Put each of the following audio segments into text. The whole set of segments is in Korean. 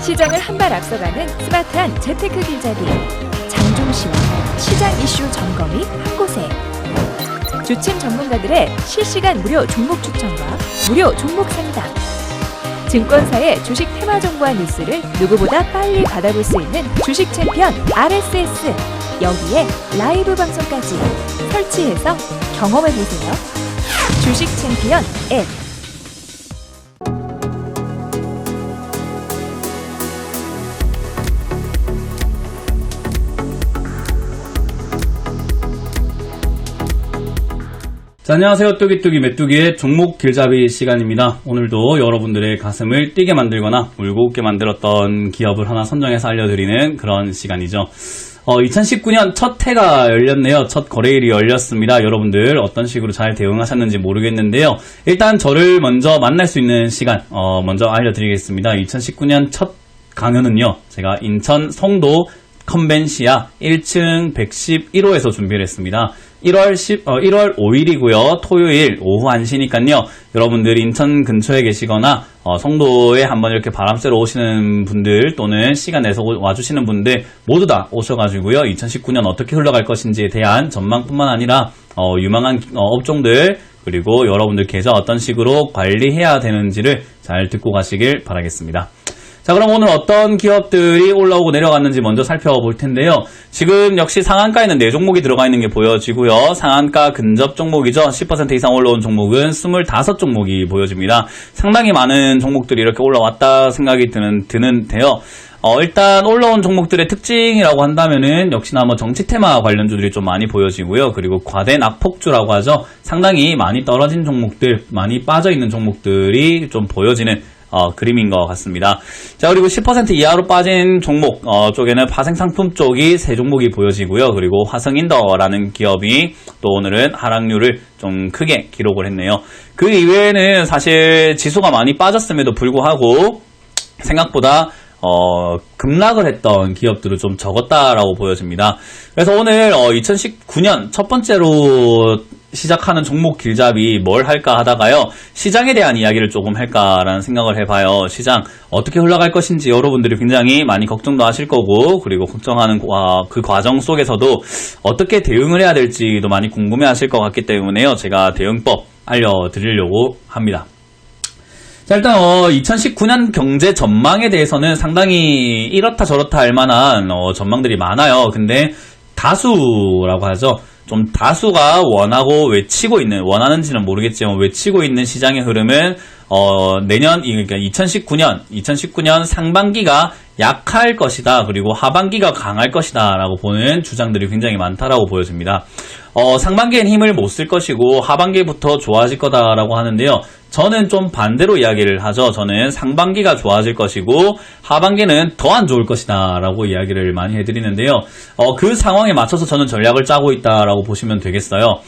시장을 한 발 앞서가는 스마트한 재테크 길잡이 장종시와 시장 이슈 점검이 한 곳에 주침 전문가들의 실시간 무료 종목 추천과 무료 종목 상담 증권사의 주식 테마 정보와 뉴스를 누구보다 빨리 받아볼 수 있는 주식 챔피언 RSS 여기에 라이브 방송까지 설치해서 경험해보세요. 주식 챔피언 앱 자, 안녕하세요. 뚜기뚜기 메뚜기의 종목 길잡이 시간입니다. 오늘도 여러분들의 가슴을 뛰게 만들거나 울고 웃게 만들었던 기업을 하나 선정해서 알려드리는 그런 시간이죠. 2019년 첫 해가 열렸네요. 첫 거래일이 열렸습니다. 여러분들 어떤 식으로 잘 대응하셨는지 모르겠는데요. 일단 저를 먼저 만날 수 있는 시간 먼저 알려드리겠습니다. 2019년 첫 강연은요. 제가 인천 송도 컨벤시아 1층 111호에서 준비를 했습니다. 1월 5일이고요. 토요일 오후 1시니까요. 여러분들 인천 근처에 계시거나 송도에 한번 이렇게 바람 쐬러 오시는 분들 또는 시간 내서 와주시는 분들 모두 다 오셔가지고요. 2019년 어떻게 흘러갈 것인지에 대한 전망뿐만 아니라 유망한 업종들 그리고 여러분들 계좌 어떤 식으로 관리해야 되는지를 잘 듣고 가시길 바라겠습니다. 자, 그럼 오늘 어떤 기업들이 올라오고 내려갔는지 먼저 살펴볼 텐데요. 지금 역시 상한가에는 4종목이 들어가 있는 게 보여지고요. 상한가 근접 종목이죠. 10% 이상 올라온 종목은 25종목이 보여집니다. 상당히 많은 종목들이 이렇게 올라왔다 생각이 드는데요. 일단 올라온 종목들의 특징이라고 한다면은 역시나 정치 테마 관련주들이 좀 많이 보여지고요. 그리고 과대 낙폭주라고 하죠. 상당히 많이 떨어진 종목들, 많이 빠져있는 종목들이 좀 보여지는 그림인 것 같습니다. 자, 그리고 10% 이하로 빠진 종목 쪽에는 파생상품 쪽이 3종목이 보여지고요. 그리고 화성인더라는 기업이 또 오늘은 하락률을 좀 크게 기록을 했네요. 그 이외에는 사실 지수가 많이 빠졌음에도 불구하고 생각보다 급락을 했던 기업들은 좀 적었다라고 보여집니다. 그래서 오늘 2019년 첫 번째로 시작하는 종목 길잡이 뭘 할까 하다가요. 시장에 대한 이야기를 조금 할까라는 생각을 해봐요. 시장 어떻게 흘러갈 것인지 여러분들이 굉장히 많이 걱정도 하실 거고 그리고 걱정하는 그 과정 속에서도 어떻게 대응을 해야 될지도 많이 궁금해 하실 것 같기 때문에요. 제가 대응법 알려드리려고 합니다. 자, 일단 2019년 경제 전망에 대해서는 상당히 이렇다 저렇다 할 만한 전망들이 많아요. 근데 다수라고 하죠. 좀 다수가 원하는지는 모르겠지만 외치고 있는 시장의 흐름은 그러니까 2019년 상반기가 약할 것이다. 그리고 하반기가 강할 것이다. 라고 보는 주장들이 굉장히 많다라고 보여집니다. 상반기엔 힘을 못 쓸 것이고 하반기부터 좋아질 거다라고 하는데요. 저는 좀 반대로 이야기를 하죠. 저는 상반기가 좋아질 것이고 하반기는 더 안 좋을 것이다 라고 이야기를 많이 해드리는데요. 그 상황에 맞춰서 저는 전략을 짜고 있다라고 보시면 되겠어요.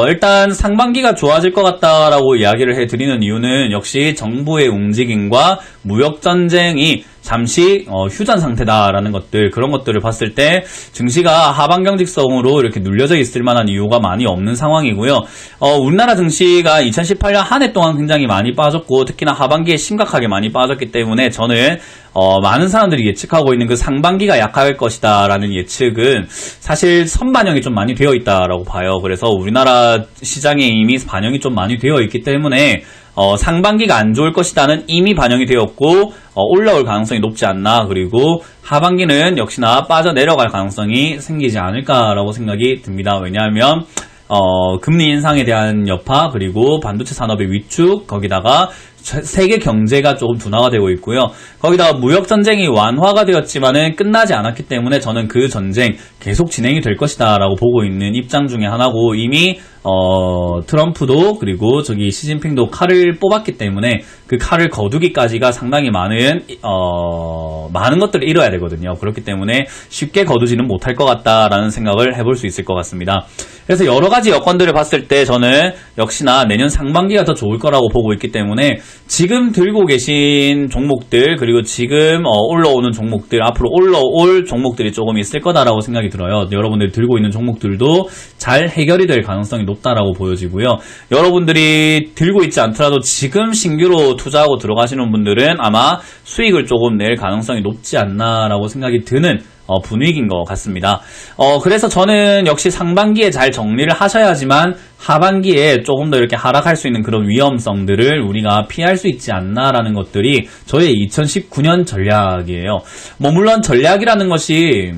일단 상반기가 좋아질 것 같다라고 이야기를 해드리는 이유는 역시 정부의 움직임과 무역전쟁이 잠시 휴전 상태다라는 것들, 그런 것들을 봤을 때 증시가 하반 경직성으로 이렇게 눌려져 있을 만한 이유가 많이 없는 상황이고요. 우리나라 증시가 2018년 한 해 동안 굉장히 많이 빠졌고 특히나 하반기에 심각하게 많이 빠졌기 때문에 저는 많은 사람들이 예측하고 있는 그 상반기가 약할 것이다 라는 예측은 사실 선반영이 좀 많이 되어 있다라고 봐요. 그래서 우리나라 시장에 이미 반영이 좀 많이 되어 있기 때문에 상반기가 안 좋을 것이다는 이미 반영이 되었고 올라올 가능성이 높지 않나. 그리고 하반기는 역시나 빠져내려갈 가능성이 생기지 않을까라고 생각이 듭니다. 왜냐하면 금리 인상에 대한 여파 그리고 반도체 산업의 위축 거기다가 세계 경제가 조금 둔화가 되고 있고요. 거기다가 무역 전쟁이 완화가 되었지만은 끝나지 않았기 때문에 저는 그 전쟁 계속 진행이 될 것이다 라고 보고 있는 입장 중에 하나고 이미 트럼프도 그리고 시진핑도 칼을 뽑았기 때문에 그 칼을 거두기까지가 상당히 많은 것들을 이뤄야 되거든요. 그렇기 때문에 쉽게 거두지는 못할 것 같다라는 생각을 해볼 수 있을 것 같습니다. 그래서 여러 가지 여건들을 봤을 때 저는 역시나 내년 상반기가 더 좋을 거라고 보고 있기 때문에 지금 들고 계신 종목들 그리고 지금 올라오는 종목들 앞으로 올라올 종목들이 조금 있을 거다라고 생각이 들어요. 여러분들이 들고 있는 종목들도 잘 해결이 될 가능성이 높다라고 보여지고요. 여러분들이 들고 있지 않더라도 지금 신규로 투자하고 들어가시는 분들은 아마 수익을 조금 낼 가능성이 높지 않나라고 생각이 드는 분위기인 것 같습니다. 그래서 저는 역시 상반기에 잘 정리를 하셔야지만 하반기에 조금 더 이렇게 하락할 수 있는 그런 위험성들을 우리가 피할 수 있지 않나라는 것들이 저의 2019년 전략이에요. 물론 전략이라는 것이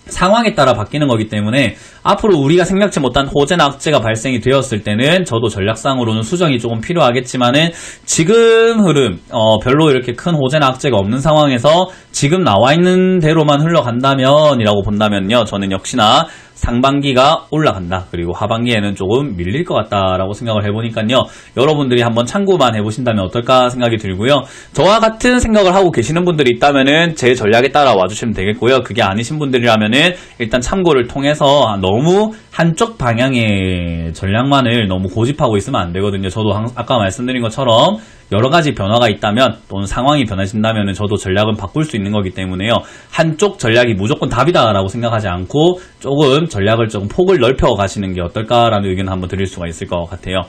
상황에 따라 바뀌는 거기 때문에 앞으로 우리가 생각지 못한 호재나 악재가 발생이 되었을 때는 저도 전략상으로는 수정이 조금 필요하겠지만은 지금 흐름 별로 이렇게 큰 호재나 악재가 없는 상황에서 지금 나와 있는 대로만 흘러간다면 이라고 본다면요, 저는 역시나 상반기가 올라간다, 그리고 하반기에는 조금 밀릴 것 같다라고 생각을 해보니까요, 여러분들이 한번 참고만 해보신다면 어떨까 생각이 들고요. 저와 같은 생각을 하고 계시는 분들이 있다면은 제 전략에 따라 와주시면 되겠고요. 그게 아니신 분들이라면은 일단 참고를 통해서 너무 한쪽 방향의 전략만을 너무 고집하고 있으면 안 되거든요. 저도 아까 말씀드린 것처럼 여러 가지 변화가 있다면 또는 상황이 변해진다면 저도 전략은 바꿀 수 있는 거기 때문에요. 한쪽 전략이 무조건 답이다라고 생각하지 않고 조금 전략을 조금 폭을 넓혀 가시는 게 어떨까라는 의견을 한번 드릴 수가 있을 것 같아요.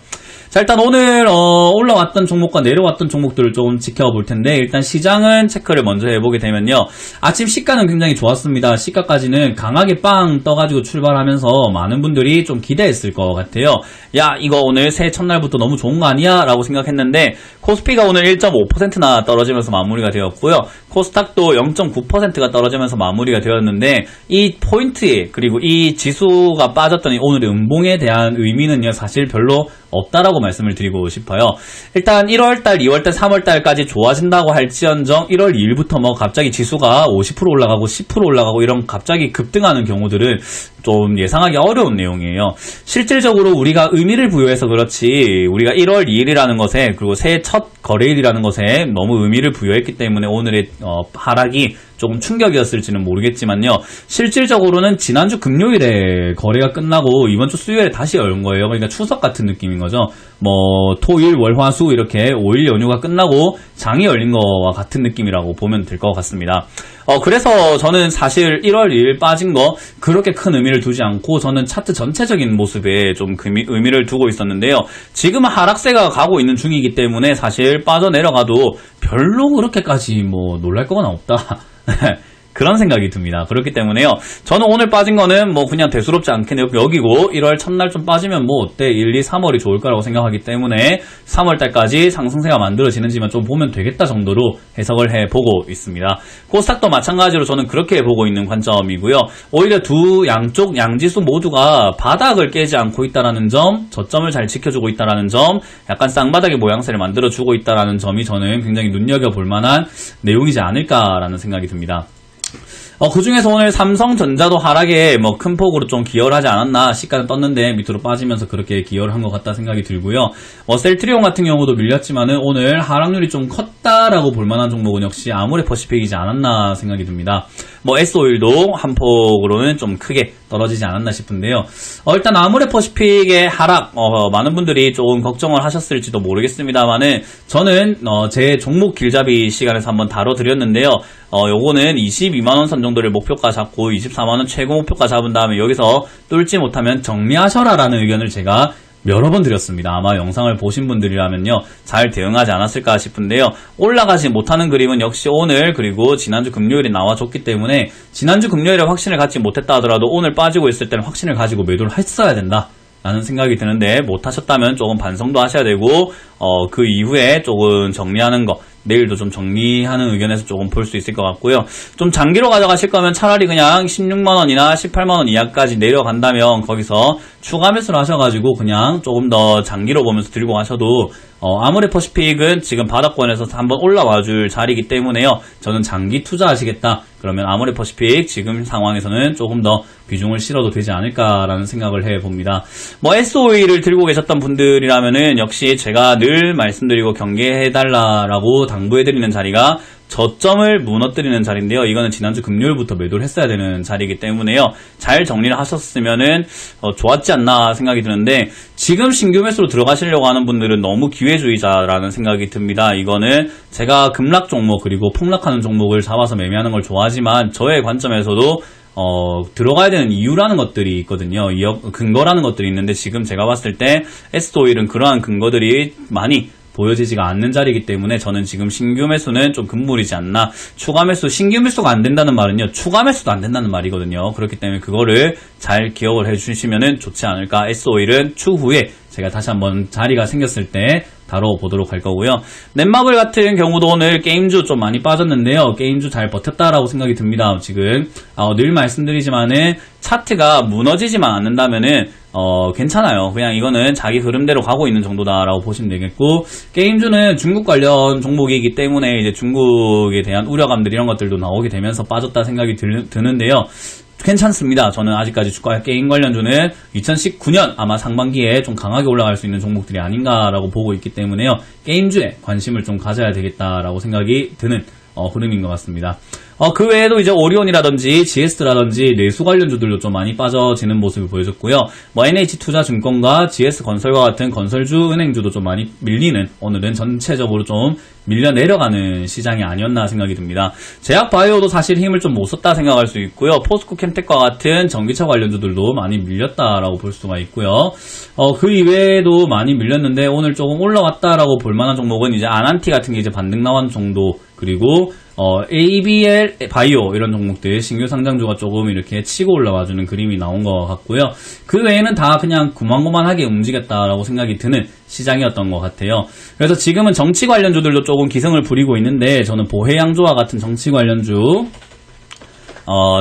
자, 일단 오늘 올라왔던 종목과 내려왔던 종목들을 조금 지켜볼 텐데, 일단 시장은 체크를 먼저 해보게 되면요, 아침 시가는 굉장히 좋았습니다. 시가까지는 강하게 빵 떠가지고 출발하면서 많은 분들이 좀 기대했을 것 같아요. 야, 이거 오늘 새해 첫날부터 너무 좋은 거 아니야? 라고 생각했는데 코스피가 오늘 1.5%나 떨어지면서 마무리가 되었고요, 코스닥도 0.9%가 떨어지면서 마무리가 되었는데, 이 포인트에 그리고 이 지수가 빠졌던 오늘의 음봉에 대한 의미는요, 사실 별로 없다라고 말씀을 드리고 싶어요. 일단 1월달, 2월달, 3월달까지 좋아진다고 할지언정 1월 2일부터 뭐 갑자기 지수가 50% 올라가고 10% 올라가고 이런 갑자기 급등하는 경우들은 좀 예상하기 어려운 내용이에요. 실질적으로 우리가 의미를 부여해서 그렇지, 우리가 1월 2일이라는 것에, 그리고 새해 첫 거래일이라는 것에 너무 의미를 부여했기 때문에 오늘의 하락이 조금 충격이었을지는 모르겠지만요, 실질적으로는 지난주 금요일에 거래가 끝나고 이번 주 수요일에 다시 연 거예요. 그러니까 추석 같은 느낌인 거죠. 뭐 토일, 월, 화, 수 이렇게 5일 연휴가 끝나고 장이 열린 거와 같은 느낌이라고 보면 될 것 같습니다. 그래서 저는 사실 1월 2일 빠진 거 그렇게 큰 의미를 두지 않고 저는 차트 전체적인 모습에 좀 의미를 두고 있었는데요. 지금은 하락세가 가고 있는 중이기 때문에 사실 빠져내려가도 별로 그렇게까지 뭐 놀랄 거는 없다. 그런 생각이 듭니다. 그렇기 때문에요, 저는 오늘 빠진 거는 뭐 그냥 대수롭지 않게 여기고 1월 첫날 좀 빠지면 뭐 어때, 1, 2, 3월이 좋을 거라고 생각하기 때문에 3월달까지 상승세가 만들어지는지만 좀 보면 되겠다 정도로 해석을 해보고 있습니다. 코스닥도 마찬가지로 저는 그렇게 보고 있는 관점이고요. 오히려 두 양쪽 양지수 모두가 바닥을 깨지 않고 있다는 점, 저점을 잘 지켜주고 있다는 점, 약간 쌍바닥의 모양새를 만들어주고 있다는 점이 저는 굉장히 눈여겨볼 만한 내용이지 않을까라는 생각이 듭니다. 그 중에서 오늘 삼성전자도 하락에 뭐 큰 폭으로 좀 기여를 하지 않았나, 시가는 떴는데 밑으로 빠지면서 그렇게 기여를 한 것 같다 생각이 들고요. 셀트리온 같은 경우도 밀렸지만은 오늘 하락률이 좀 컸다라고 볼 만한 종목은 역시 아모레퍼시픽이지 않았나 생각이 듭니다. S오일도 한 폭으로는 좀 크게 떨어지지 않았나 싶은데요. 일단 아모레퍼시픽의 하락, 많은 분들이 조금 걱정을 하셨을지도 모르겠습니다만은 저는 제 종목 길잡이 시간에서 한번 다뤄드렸는데요. 요거는 22만원 선 정도를 목표가 잡고 24만원 최고 목표가 잡은 다음에 여기서 뚫지 못하면 정리하셔라 라는 의견을 제가 여러 번 드렸습니다. 아마 영상을 보신 분들이라면요, 잘 대응하지 않았을까 싶은데요. 올라가지 못하는 그림은 역시 오늘 그리고 지난주 금요일에 나와줬기 때문에 지난주 금요일에 확신을 갖지 못했다 하더라도 오늘 빠지고 있을 때는 확신을 가지고 매도를 했어야 된다 라는 생각이 드는데, 못하셨다면 조금 반성도 하셔야 되고, 그 이후에 조금 정리하는 거, 내일도 좀 정리하는 의견에서 조금 볼 수 있을 것 같고요. 좀 장기로 가져가실 거면 차라리 그냥 16만원이나 18만원 이하까지 내려간다면 거기서 추가 매수를 하셔가지고 그냥 조금 더 장기로 보면서 들고 가셔도, 아모레퍼시픽은 지금 바닥권에서 한번 올라와 줄 자리이기 때문에요, 저는 장기 투자하시겠다 그러면 아모레퍼시픽 지금 상황에서는 조금 더 비중을 실어도 되지 않을까라는 생각을 해봅니다. S오일을 들고 계셨던 분들이라면은 역시 제가 늘 말씀드리고 경계해달라라고 당부해드리는 자리가 저점을 무너뜨리는 자리인데요. 이거는 지난주 금요일부터 매도를 했어야 되는 자리이기 때문에요. 잘 정리를 하셨으면은 좋았지 않나 생각이 드는데, 지금 신규 매수로 들어가시려고 하는 분들은 너무 기회주의자라는 생각이 듭니다. 이거는 제가 급락 종목 그리고 폭락하는 종목을 잡아서 매매하는 걸 좋아하지만 저의 관점에서도 들어가야 되는 이유라는 것들이 있거든요. 근거라는 것들이 있는데 지금 제가 봤을 때 S-오일은 그러한 근거들이 많이 보여지지가 않는 자리이기 때문에 저는 지금 신규 매수는 좀 금물이지 않나. 추가 매수, 신규 매수가 안 된다는 말은요, 추가 매수도 안 된다는 말이거든요. 그렇기 때문에 그거를 잘 기억을 해주시면 좋지 않을까. S-오일은 추후에 제가 다시 한번 자리가 생겼을 때 다뤄보도록 할 거고요. 넷마블 같은 경우도 오늘 게임주 좀 많이 빠졌는데요. 게임주 잘 버텼다라고 생각이 듭니다. 지금 늘 말씀드리지만은 차트가 무너지지만 않는다면은 괜찮아요. 그냥 이거는 자기 흐름대로 가고 있는 정도다라고 보시면 되겠고, 게임주는 중국 관련 종목이기 때문에 이제 중국에 대한 우려감들 이런 것들도 나오게 되면서 빠졌다 생각이 드는데요. 괜찮습니다. 저는 아직까지 주가 게임 관련주는 2019년 아마 상반기에 좀 강하게 올라갈 수 있는 종목들이 아닌가라고 보고 있기 때문에요. 게임주에 관심을 좀 가져야 되겠다라고 생각이 드는 흐름인 것 같습니다. 그 외에도 이제 오리온이라든지 GS라든지 내수 관련주들도 좀 많이 빠져지는 모습을 보여줬고요. NH투자증권과 GS건설과 같은 건설주, 은행주도 좀 많이 밀리는, 오늘은 전체적으로 좀 밀려 내려가는 시장이 아니었나 생각이 듭니다. 제약바이오도 사실 힘을 좀 못 썼다 생각할 수 있고요. 포스코캠텍과 같은 전기차 관련주들도 많이 밀렸다라고 볼 수가 있고요. 그 이외에도 많이 밀렸는데 오늘 조금 올라왔다라고 볼 만한 종목은 이제 아난티 같은 게 이제 반등 나온 정도, 그리고 ABL 바이오 이런 종목들 신규 상장주가 조금 이렇게 치고 올라와주는 그림이 나온 것 같고요. 그 외에는 다 그냥 고만고만하게 움직였다라고 생각이 드는 시장이었던 것 같아요. 그래서 지금은 정치 관련주들도 조금 기승을 부리고 있는데, 저는 보혜양조와 같은 정치 관련주,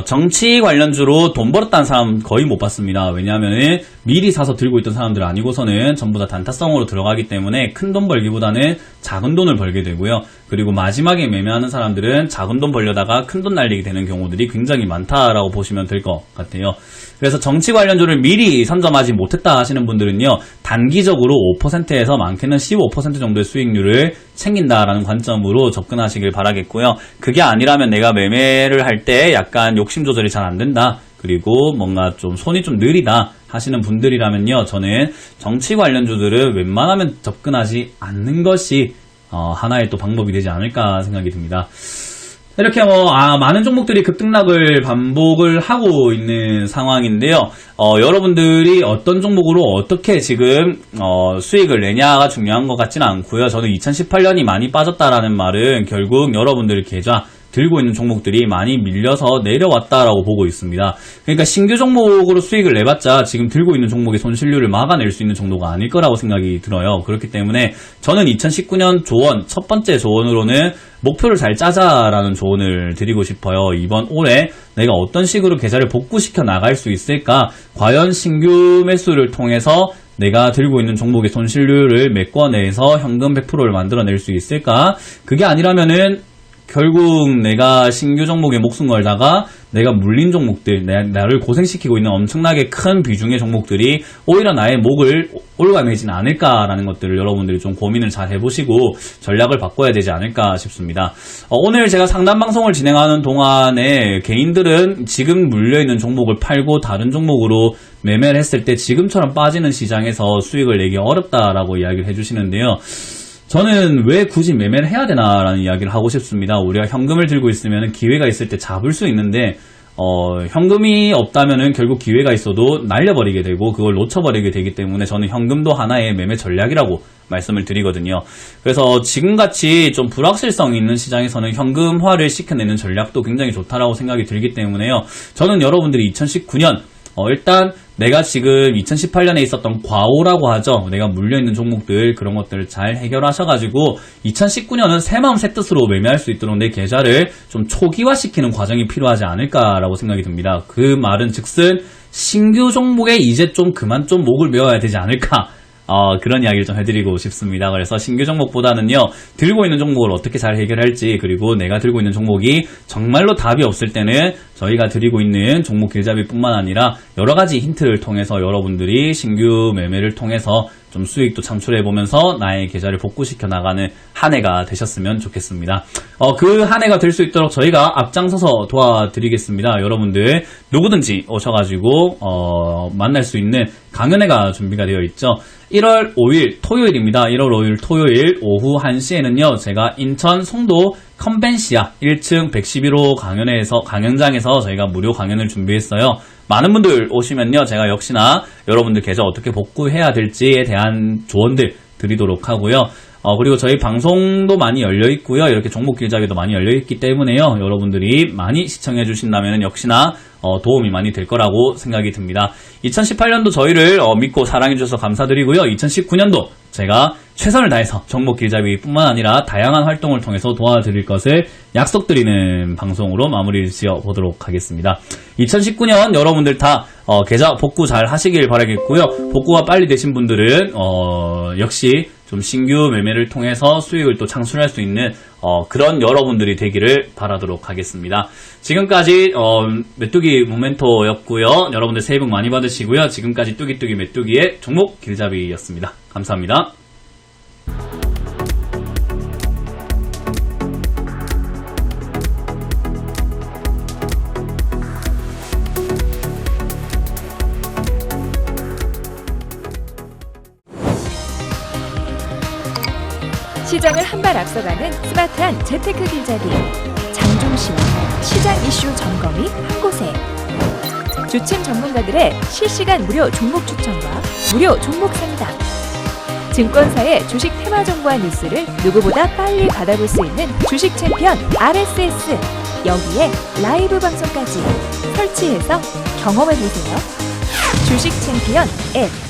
정치 관련주로 돈 벌었다는 사람 거의 못 봤습니다. 왜냐하면 미리 사서 들고 있던 사람들 아니고서는 전부 다 단타성으로 들어가기 때문에 큰 돈 벌기보다는 작은 돈을 벌게 되고요. 그리고 마지막에 매매하는 사람들은 작은 돈 벌려다가 큰 돈 날리게 되는 경우들이 굉장히 많다라고 보시면 될 것 같아요. 그래서 정치 관련주를 미리 선점하지 못했다 하시는 분들은요, 단기적으로 5%에서 많게는 15% 정도의 수익률을 챙긴다라는 관점으로 접근하시길 바라겠고요. 그게 아니라면 내가 매매를 할 때 약간 욕심 조절이 잘 안 된다, 그리고 뭔가 좀 손이 좀 느리다 하시는 분들이라면요, 저는 정치 관련주들은 웬만하면 접근하지 않는 것이 하나의 또 방법이 되지 않을까 생각이 듭니다. 이렇게 많은 종목들이 급등락을 반복을 하고 있는 상황인데요. 여러분들이 어떤 종목으로 어떻게 지금 수익을 내냐가 중요한 것 같지는 않고요. 저는 2018년이 많이 빠졌다라는 말은 결국 여러분들 계좌 들고 있는 종목들이 많이 밀려서 내려왔다라고 보고 있습니다. 그러니까 신규 종목으로 수익을 내봤자 지금 들고 있는 종목의 손실률을 막아낼 수 있는 정도가 아닐 거라고 생각이 들어요. 그렇기 때문에 저는 2019년 조언, 첫 번째 조언으로는 목표를 잘 짜자라는 조언을 드리고 싶어요. 이번 올해 내가 어떤 식으로 계좌를 복구시켜 나갈 수 있을까? 과연 신규 매수를 통해서 내가 들고 있는 종목의 손실률을 메꿔내서 현금 100%를 만들어낼 수 있을까? 그게 아니라면은 결국 내가 신규 종목에 목숨 걸다가 내가 물린 종목들, 나를 고생시키고 있는 엄청나게 큰 비중의 종목들이 오히려 나의 목을 올가매진 않을까라는 것들을 여러분들이 좀 고민을 잘 해보시고 전략을 바꿔야 되지 않을까 싶습니다. 오늘 제가 상담 방송을 진행하는 동안에 개인들은 지금 물려있는 종목을 팔고 다른 종목으로 매매를 했을 때 지금처럼 빠지는 시장에서 수익을 내기 어렵다라고 이야기를 해주시는데요. 저는 왜 굳이 매매를 해야 되나라는 이야기를 하고 싶습니다. 우리가 현금을 들고 있으면 기회가 있을 때 잡을 수 있는데 현금이 없다면은 결국 기회가 있어도 날려버리게 되고 그걸 놓쳐버리게 되기 때문에 저는 현금도 하나의 매매 전략이라고 말씀을 드리거든요. 그래서 지금같이 좀 불확실성이 있는 시장에서는 현금화를 시켜내는 전략도 굉장히 좋다라고 생각이 들기 때문에요. 저는 여러분들이 2019년 일단 내가 지금 2018년에 있었던 과오라고 하죠. 내가 물려있는 종목들 그런 것들을 잘 해결하셔가지고 2019년은 새 마음 새 뜻으로 매매할 수 있도록 내 계좌를 좀 초기화시키는 과정이 필요하지 않을까라고 생각이 듭니다. 그 말은 즉슨 신규 종목에 이제 좀 그만 좀 목을 메워야 되지 않을까, 그런 이야기를 좀 해드리고 싶습니다. 그래서 신규 종목보다는요, 들고 있는 종목을 어떻게 잘 해결할지, 그리고 내가 들고 있는 종목이 정말로 답이 없을 때는 저희가 드리고 있는 종목 길잡이뿐만 아니라 여러 가지 힌트를 통해서 여러분들이 신규 매매를 통해서 좀 수익도 창출해보면서 나의 계좌를 복구시켜 나가는 한 해가 되셨으면 좋겠습니다. 그 한 해가 될 수 있도록 저희가 앞장서서 도와드리겠습니다. 여러분들 누구든지 오셔가지고 만날 수 있는 강연회가 준비가 되어 있죠. 1월 5일 토요일입니다. 1월 5일 토요일 오후 1시에는요, 제가 인천 송도 컨벤시아 1층 111호 강연장에서 저희가 무료 강연을 준비했어요. 많은 분들 오시면요, 제가 역시나 여러분들 계좌 어떻게 복구해야 될지에 대한 조언들 드리도록 하고요. 그리고 저희 방송도 많이 열려 있고요. 이렇게 종목 길잡이도 많이 열려 있기 때문에요. 여러분들이 많이 시청해 주신다면 역시나 도움이 많이 될 거라고 생각이 듭니다. 2018년도 저희를 믿고 사랑해 주셔서 감사드리고요. 2019년도 제가 최선을 다해서 종목 길잡이뿐만 아니라 다양한 활동을 통해서 도와드릴 것을 약속드리는 방송으로 마무리를 지어보도록 하겠습니다. 2019년 여러분들 다 계좌 복구 잘 하시길 바라겠고요. 복구가 빨리 되신 분들은 역시 좀 신규 매매를 통해서 수익을 또 창출할 수 있는 그런 여러분들이 되기를 바라도록 하겠습니다. 지금까지 메뚜기 모멘토였고요. 여러분들 새해 복 많이 받으시고요. 지금까지 뚜기뚜기 메뚜기의 종목 길잡이였습니다. 감사합니다. 시장을 한 발 앞서가는 스마트한 재테크 길잡이 장종시와 시장 이슈 점검이 한 곳에 주침 전문가들의 실시간 무료 종목 추천과 무료 종목 상담 증권사의 주식 테마 정보와 뉴스를 누구보다 빨리 받아볼 수 있는 주식 챔피언 RSS 여기에 라이브 방송까지 설치해서 경험해보세요. 주식 챔피언 앱